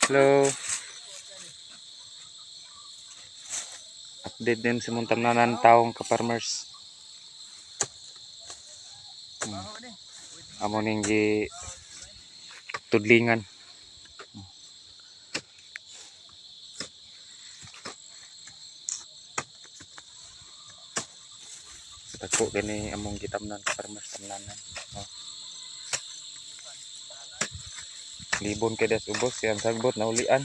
Hello. Update din sa mong tamnanan taong ka-farmers. Amo ning gi tudlingan. Dako gani among gitamnan ka-farmers tamnanan. Oh. Libon kay das ubos yang sagbot na ulian.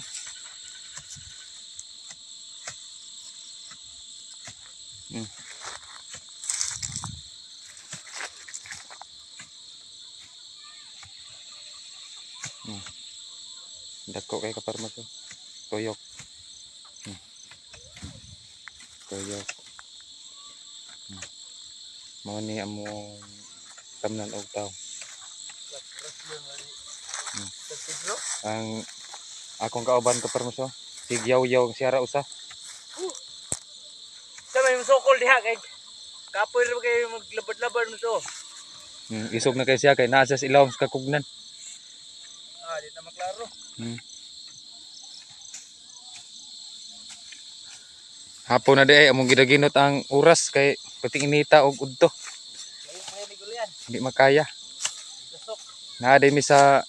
Dako kay ka-farmers. Tuyok. Tuyok. Mao ni among tamnan og taw. Ang akong kauban ka-farmers si Yaw-Yaw siya ra usa. Sa may musokol diha kay kapoy ra kay maglabad-labad mo so. Isog na kay siya kay naa sa ilawom sa kakugnan. Di na maklaro. Hapon na di among gidaginot ang oras kay pating inita og udto. Layo pa ni gulian. Hindi makaya. Gasok. Naa di mi sa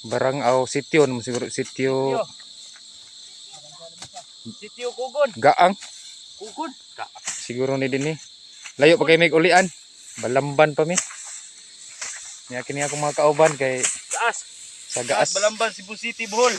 barang aw sityo mo siguro sityo Sitio Kugon. Gaang Kugon. siguro ni dinhi. Layo pa kay mig ulian. Balamban pa mi. Niya kini akong mga kauban kay Taas. sa gaas. Balamban Cebu City Bohol.